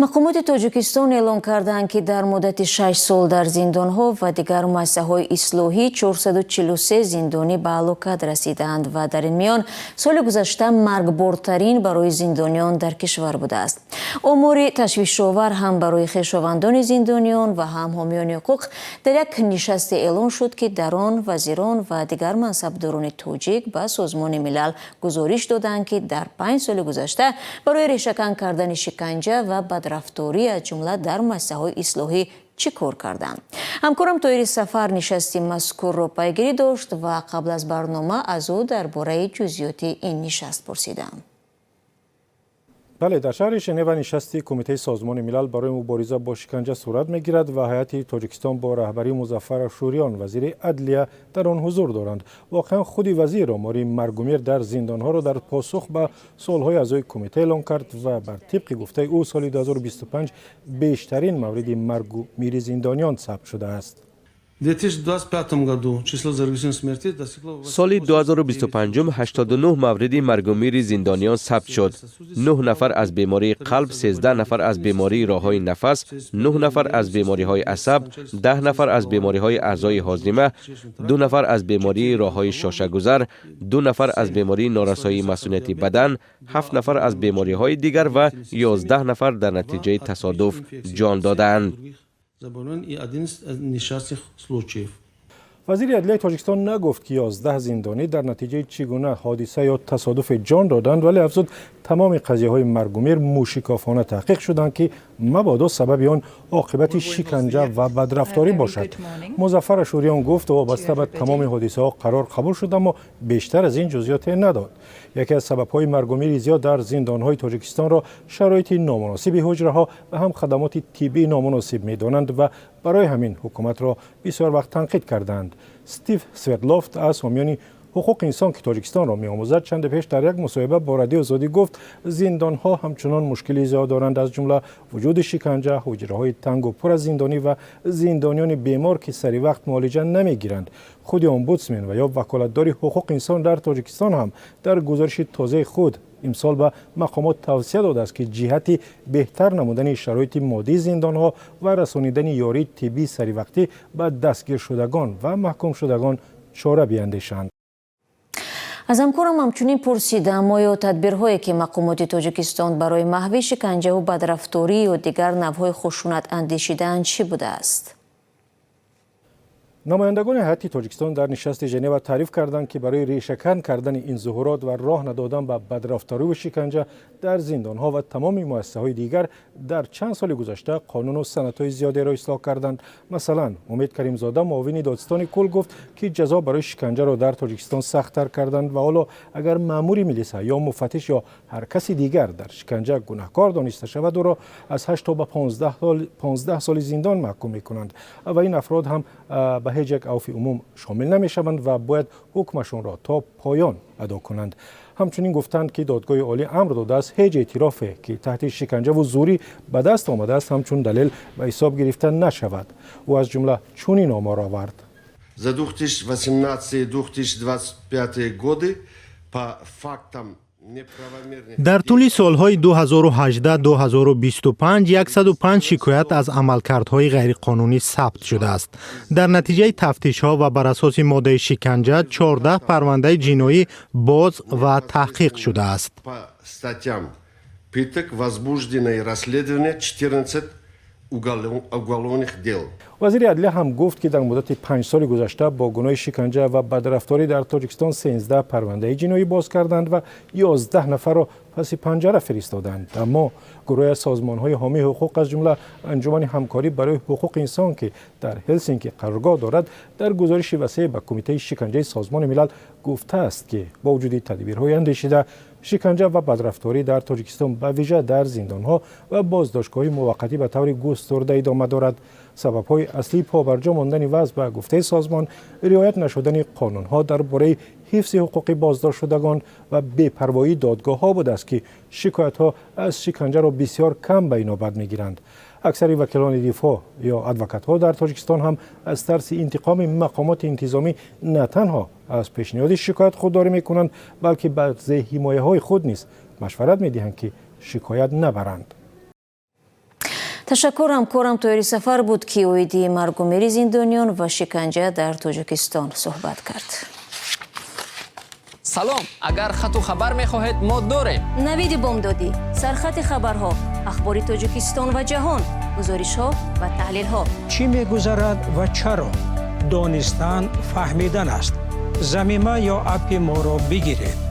مقامات تاجیکستان اعلام کردند که در مدت 6 سال در زندانها و دیگر مؤسسه‌های اصلاحی 443 زندانی به هلاکت رسیدند و در این میان سال گذشته مرگبارترین برای زندانیان در کشور بوده است. آمار تشویش‌آور هم برای خویشاوندان زندانیان و هم حامیان حقوق در یک نشست اعلام شد که در آن وزیران و دیگر منصبداران تاجیک به سازمان ملل گزارش دادند که در 5 سال گذشته برای ریشه‌کن کردن شکنجه و بدرفتاری از جمله در مؤسسه‌های اصلاحی چی کار کردند. همکارم طاهر سفر نشستی مذکور را پیگیری داشت و قبل از برنامه از او درباره جزئیات این نشست پرسیدم. بله، در شهر ژنو نشستی کمیته سازمان ملل برای مبارزه با شکنجه صورت میگیرد و هیئت تاجیکستان با رهبری مظفر افشوریان وزیر عدلیه در آن حضور دارند. واقعا خود وزیر آمار مرگ و میر در زندانها را در پاسخ به سوالهای اعضای کمیته اعلام کرد و بر طبق گفته او سال 2025 بیشترین مورد مرگ و میر زندانیان ثبت شده است. سال 2025 89 مورد مرگ و میر زندانیان ثبت شد. 9 نفر از بیماری قلب، 13 نفر از بیماری راههای نفس، 9 نفر از بیماری های عصب، 10 نفر از بیماری های اعضای هاضمه، 2 نفر از بیماری راههای شاشه‌گذر، 2 نفر از بیماری نارسایی مسئولیت بدن، 7 نفر از بیماری های دیگر و 11 نفر در نتیجه تصادف جان دادند. وزیر عدلیه تاجیکستان نگفت که 11 زندانی در نتیجه چگونه حادثه یا تصادف جان دادند، ولی افزود تمام قضیه های مرگ و میر موشکافانه تحقیق شدند که مبادا سبب آن عاقبت شکنجه و بدرفتاری باشد. مظفر افشوریان گفت وابسته به تمام حادثه ها قرار قبول شد، اما بیشتر از این جزئیات نداد. یکی از سبب های مرگ و میر زیاد در زندان های تاجیکستان را شرایط نامناسب حجره ها و هم خدمات طبی نامناسب می‌دانند و برای همین حکومت را بسیار وقت تنقید کردند. استیو سوردلوفت از حامیان حقوق انسان که تاجیکستان را می‌آموزد چند پیش در یک مصاحبه با رادیو آزادی گفت زندان‌ها همچنان مشکلی زیاد دارند، از جمله وجود شکنجه، حجره‌های تنگ و پر از زندانی و زندانیان بیمار که سری وقت معالجه نمی‌گیرند. خود امبودسمن و یا وکالتدار حقوق انسان در تاجیکستان هم در گزارش تازه خود امسال به مقامات توصیه داده است که جهت بهتر نمودن شرایط مادی زندان‌ها و رسانیدن یاری طبی سری وقتی به دستگیر شدگان و محکوم شدگان چاره بیندیشند. از همکارم همچنین پرسیدم آیا تدبیرهایی که مقامات تاجیکستان برای محو شکنجه و بدرفتاری و دیگر نوع‌های خشونت اندیشیده‌اند چی بوده است؟ نمایندگان هیئت تاجیکستان در نشست ژنو تعریف کردند که برای ریشه‌کن کردن این ظهورات و راه ندادن به بدرفتاری و شکنجه در زندان‌ها و تمام مؤسسه‌های دیگر در چند سال گذشته قانون و سندهای زیادی را اصلاح کردند. مثلا امید کریمزاده معاون دادستان کل گفت که جزا برای شکنجه را در تاجیکستان سخت‌تر کردند و حالا اگر مأمور ملیسا یا مفتش یا هر کسی دیگر در شکنجه گناهکار دانسته شود او را از 8 تا به 15 سال زندان محکوم می‌کنند و این افراد هم به هیچ یک عفو عموم شامل نمی‌شوند و باید حکمشون را تا پایان ادا کنند. همچنین گفتند که دادگاه عالی امر داده است هیچ اعترافی که تحت شکنجه و زوری به دست آمده است همچون دلیل به حساب گرفته نشود. او از جمله چنین آمار آورد: За 2018-2025 годы по фактам در طول سالهای 2018-2025 105 شکایت از عملکردهای غیرقانونی ثبت شده است. در نتیجه تفتیش‌ها و بر اساس ماده شکنجه 14 پرونده جنایی باز و تحقیق شده است. وزیر عدلیه هم گفت که در مدت 5 سال گذشته با گناه شکنجه و بدرفتاری در تاجیکستان 13 پرونده جنایی باز کردند و 11 نفر را پس پنجره فرستادند. اما گروه سازمان‌های حامی حقوق از جمله انجمن همکاری برای حقوق انسان که در هلسینکی قرارگاه دارد در گزارش وسیع به کمیته شکنجه سازمان ملل گفته است که با وجود تدبیرهای اندیشیده شکنجه و بدرفتاری در تاجیکستان به ویژه در زندان‌ها و بازداشتگاه‌های موقتی به طور گسترده ادامه دارد. سبب‌های اصلی پابرجا ماندن وضع به گفته سازمان رعایت نشدن قانون‌ها درباره حفظ حقوق بازداشت شدگان و بی‌پروایی دادگاه‌ها بوده است که شکایت‌ها از شکنجه را بسیار کم به نوبت می‌گیرند. اکثر وکیلان دفاع یا ادوکات‌ها در تاجیکستان هم از ترس انتقام مقامات انتظامی نه تنها از پیشنهاد شکایت خودداری می‌کنند بلکه بعضی حمایه‌های خود نیز مشورت می‌دهند که شکایت نبرند. تشکر همکارم طاهری سفر بود که اویدی مرگومیری زندانیان و شکنجه در تاجیکستان صحبت کرد. سلام، اگر خط و خبر می‌خواهید ما داریم. نوید بامدادی، سرخط خبرها، اخبار تاجیکستان و جهان، گزارش‌ها و تحلیل‌ها. چی می‌گذرد و چرا؟ دانستن فهمیدن است. ضمیمه یا اپ ما را بگیرید.